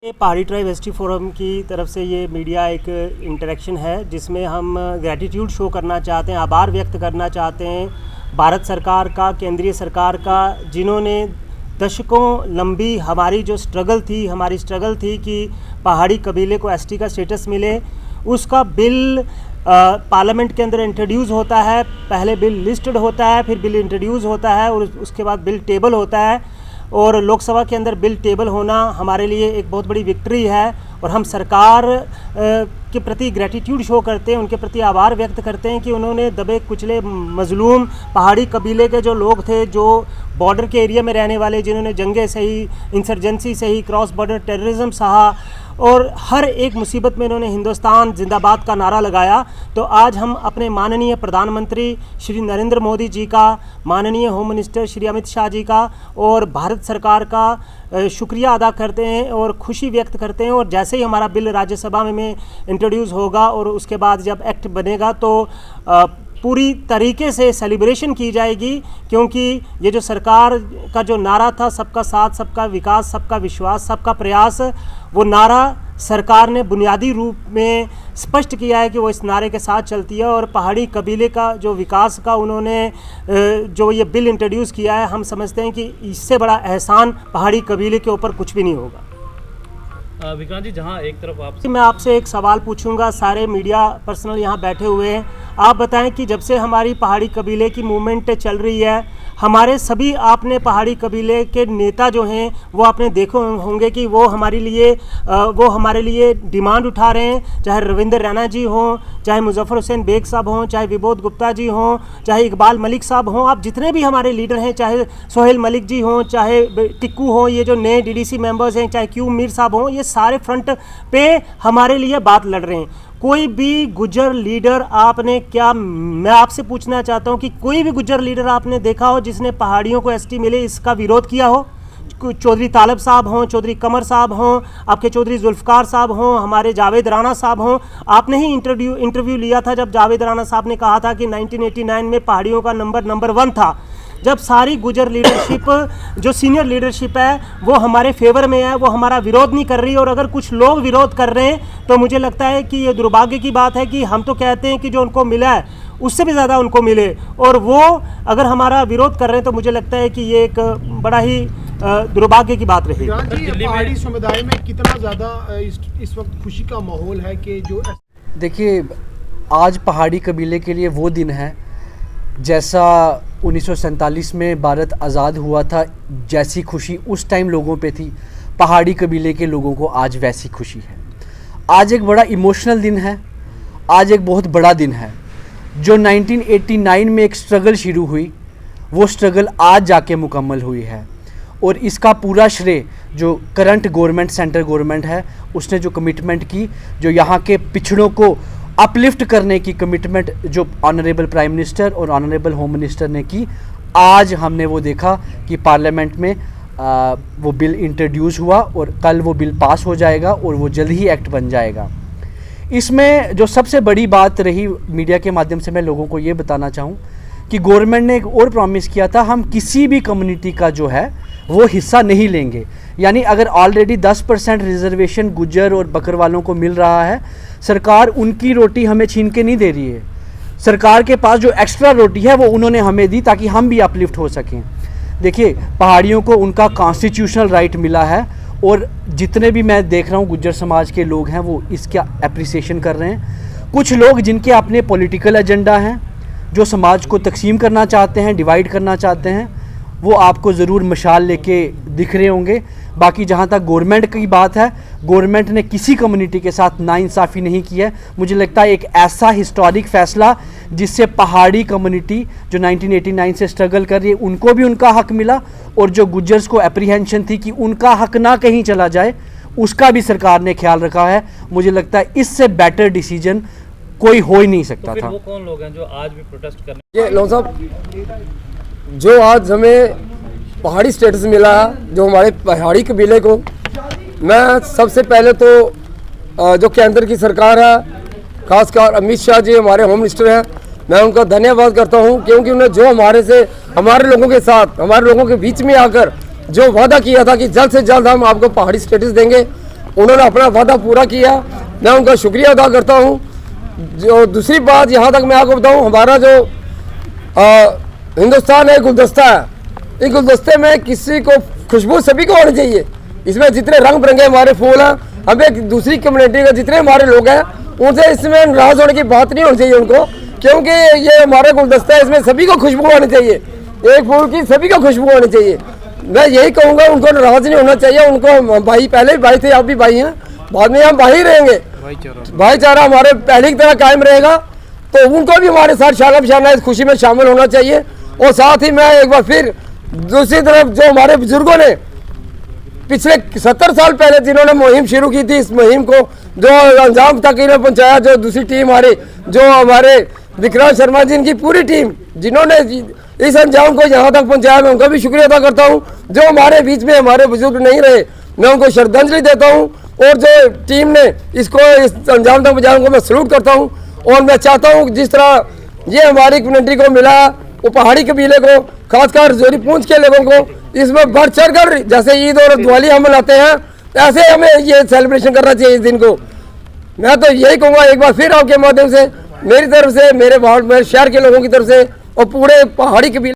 ये पहाड़ी tribe ST forum की तरफ से ये मीडिया एक इंटरेक्शन है जिसमें हम ग्रैटिट्यूड शो करना चाहते हैं, आभार व्यक्त करना चाहते हैं भारत सरकार का, केंद्रीय सरकार का, जिन्होंने दशकों लंबी हमारी स्ट्रगल थी कि पहाड़ी कबीले को एसटी का स्टेटस मिले। उसका बिल पार्लियामेंट के अंदर इंट्रोड्यूस होता है। पहले बिल लिस्टेड होता है, फिर बिल इंट्रोड्यूस होता है और उसके बाद बिल टेबल होता है। और लोकसभा के अंदर बिल टेबल होना हमारे लिए एक बहुत बड़ी विक्ट्री है और हम सरकार के प्रति ग्रैटिट्यूड शो करते हैं, उनके प्रति आभार व्यक्त करते हैं कि उन्होंने दबे कुचले मजलूम पहाड़ी कबीले के जो लोग थे, जो बॉर्डर के एरिया में रहने वाले, जिन्होंने जंगे सही, इंसर्जेंसी सही, क्रॉस बॉर्डर टेररिज्म सहा और हर एक मुसीबत में इन्होंने हिंदुस्तान जिंदाबाद का नारा लगाया। तो आज हम अपने माननीय प्रधानमंत्री श्री नरेंद्र मोदी जी का, माननीय होम मिनिस्टर श्री अमित शाह जी का और भारत सरकार का शुक्रिया अदा करते हैं और खुशी व्यक्त करते हैं। और जैसे ही हमारा बिल राज्यसभा में इंट्रोड्यूस होगा और उसके बाद जब एक्ट बनेगा तो पूरी तरीके से सेलिब्रेशन की जाएगी, क्योंकि ये जो सरकार का जो नारा था, सबका साथ, सबका विकास, सबका विश्वास, सबका प्रयास, वो नारा सरकार ने बुनियादी रूप में स्पष्ट किया है कि वो इस नारे के साथ चलती है। और पहाड़ी कबीले का जो विकास का उन्होंने जो ये बिल इंट्रोड्यूस किया है, हम समझते हैं कि इससे बड़ा एहसान पहाड़ी कबीले के ऊपर कुछ भी नहीं होगा। विक्रांत जी, जहां एक तरफ मैं आपसे एक सवाल पूछूंगा, सारे मीडिया पर्सनल यहाँ बैठे हुए हैं, आप बताएं कि जब से हमारी पहाड़ी कबीले की मूवमेंट चल रही है, हमारे सभी आपने पहाड़ी कबीले के नेता जो हैं वो आपने देखे होंगे कि वो हमारे लिए डिमांड उठा रहे हैं, चाहे रविंद्र रैना जी हों, चाहे मुजफ्फर हुसैन बेग साहब हों, चाहे विबोध गुप्ता जी हों, चाहे इकबाल मलिक साहब हों, आप जितने भी हमारे लीडर हैं, चाहे सोहेल मलिक जी हों, चाहे टिक्कू हों, ये जो नए डीडीसी मेंबर्स हैं, चाहे क्यू मीर साहब हों, ये सारे फ्रंट पे हमारे लिए बात लड़ रहे हैं। कोई भी गुज्जर लीडर आपने मैं आपसे पूछना चाहता हूं कि कोई भी गुज्जर लीडर आपने देखा हो जिसने पहाड़ियों को एसटी मिले इसका विरोध किया हो? चौधरी तालब साहब हों, चौधरी कमर साहब हों, आपके चौधरी जुल्फ़कार साहब हों, हमारे जावेद राणा साहब हों, आपने ही इंटरव्यू लिया था जब जावेद राणा साहब ने कहा था कि 1989 में पहाड़ियों का नंबर 1 था। जब सारी गुजर लीडरशिप जो सीनियर लीडरशिप है वो हमारे फेवर में है, वो हमारा विरोध नहीं कर रही। और अगर कुछ लोग विरोध कर रहे हैं तो मुझे लगता है कि ये दुर्भाग्य की बात है कि हम तो कहते हैं कि जो उनको मिला है उससे भी ज़्यादा उनको मिले, और वो अगर हमारा विरोध कर रहे हैं तो मुझे लगता है कि ये एक बड़ा ही दुर्भाग्य की बात रही। पहाड़ी समुदाय में कितना ज़्यादा इस वक्त खुशी का माहौल है कि जो देखिए, आज पहाड़ी कबीले के लिए वो दिन है जैसा 1947 में भारत आज़ाद हुआ था, जैसी खुशी उस टाइम लोगों पे थी, पहाड़ी कबीले के लोगों को आज वैसी खुशी है। आज एक बड़ा इमोशनल दिन है, आज एक बहुत बड़ा दिन है। जो 1989 में एक स्ट्रगल शुरू हुई, वो स्ट्रगल आज जाके मुकम्मल हुई है। और इसका पूरा श्रेय जो करंट गवर्नमेंट, सेंट्रल गवर्नमेंट है, उसने जो कमिटमेंट की, जो यहाँ के पिछड़ों को अपलिफ्ट करने की कमिटमेंट जो ऑनरेबल प्राइम मिनिस्टर और ऑनरेबल होम मिनिस्टर ने की, आज हमने वो देखा कि पार्लियामेंट में वो बिल इंट्रोड्यूस हुआ और कल वो बिल पास हो जाएगा और वो जल्द ही एक्ट बन जाएगा। इसमें जो सबसे बड़ी बात रही, मीडिया के माध्यम से मैं लोगों को ये बताना चाहूँ कि गवर्नमेंट ने एक और प्रॉमिस किया था, हम किसी भी कम्युनिटी का जो है वो हिस्सा नहीं लेंगे। यानी अगर ऑलरेडी 10% रिजर्वेशन गुज्जर और बकरवालों को मिल रहा है, सरकार उनकी रोटी हमें छीन के नहीं दे रही है। सरकार के पास जो एक्स्ट्रा रोटी है वो उन्होंने हमें दी ताकि हम भी अपलिफ्ट हो सकें। देखिए, पहाड़ियों को उनका कॉन्स्टिट्यूशनल राइट मिला है और जितने भी मैं देख रहा हूँ गुज्जर समाज के लोग हैं वो इसका एप्रिसिएशन कर रहे हैं। कुछ लोग जिनके अपने पॉलिटिकल एजेंडा हैं, जो समाज को तकसीम करना चाहते हैं, डिवाइड करना चाहते हैं, वो आपको ज़रूर मशाल लेके दिख रहे होंगे। बाकी जहाँ तक गवर्नमेंट की बात है, गवर्नमेंट ने किसी कम्युनिटी के साथ नाइंसाफ़ी नहीं की है। मुझे लगता है एक ऐसा हिस्टोरिक फ़ैसला जिससे पहाड़ी कम्युनिटी जो 1989 से स्ट्रगल कर रही है उनको भी उनका हक मिला, और जो गुज्जर्स को एप्रीहेंशन थी कि उनका हक ना कहीं चला जाए, उसका भी सरकार ने ख्याल रखा है। मुझे लगता है इससे बेटर डिसीजन कोई हो ही नहीं सकता था। वो कौन लोग हैं जो आज भी प्रोटेस्ट कर रहे हैं? ये लोग साहब, जो आज हमें पहाड़ी स्टेटस मिला है, जो हमारे पहाड़ी कबीले को, मैं सबसे पहले तो जो केंद्र की सरकार है, खासकर अमित शाह जी हमारे होम मिनिस्टर हैं, मैं उनका धन्यवाद करता हूं, क्योंकि उन्होंने जो हमारे लोगों के साथ, हमारे लोगों के बीच में आकर जो वादा किया था कि जल्द से जल्द हम आपको पहाड़ी स्टेटस देंगे, उन्होंने अपना वादा पूरा किया, मैं उनका शुक्रिया अदा करता हूँ। जो दूसरी बात यहाँ तक मैं आपको बताऊँ, हमारा जो हिंदुस्तान है गुलदस्ता है, इस गुलदस्ते में किसी को खुशबू सभी को होनी चाहिए। इसमें जितने रंग बिरंगे हमारे फूल हैं, हमें दूसरी कम्युनिटी के जितने हमारे लोग हैं उनसे इसमें नाराज होने की बात नहीं होनी चाहिए उनको, क्योंकि ये हमारा गुलदस्ता है, इसमें सभी को खुशबू होनी चाहिए, एक फूल की सभी को खुशबू होनी चाहिए। मैं यही कहूँगा, उनको नाराज नहीं होना चाहिए। उनको भाई, पहले भी भाई थे, आप भी भाई हैं, बाद में हम भाई रहेंगे, भाईचारा हमारे पहले की तरह कायम रहेगा। तो उनको भी हमारे साथ शाला बिशाना इस खुशी में शामिल होना चाहिए। और साथ ही मैं एक बार फिर दूसरी तरफ जो हमारे बुजुर्गों ने पिछले 70 साल पहले जिन्होंने मुहिम शुरू की थी, इस मुहिम को जो अंजाम तक इन्होंने पहुंचाया, जो दूसरी टीम हमारी, जो हमारे विक्रांत शर्मा जी, इनकी पूरी टीम जिन्होंने इस अंजाम को यहाँ तक पहुंचाया, मैं उनका भी शुक्रिया अदा करता हूँ। जो हमारे बीच में हमारे बुजुर्ग नहीं रहे, मैं उनको श्रद्धांजलि देता हूँ। और जो टीम ने इसको इस अंजाम तक पहुंचाया, उनको मैं सल्यूट करता हूँ। और मैं चाहता हूँ जिस तरह ये हमारी कम्युनिटी को मिला, वो पहाड़ी कबीले को, खासकर जोरी पूंछ के लोगों को इसमें बढ़ चढ़ कर, जैसे ईद और दिवाली हम मनाते हैं, ऐसे हमें ये सेलिब्रेशन करना चाहिए इस दिन को। मैं तो यही कहूँगा एक बार फिर आपके माध्यम से, मेरी तरफ से, मेरे शहर के लोगों की तरफ से और पूरे पहाड़ी कबीले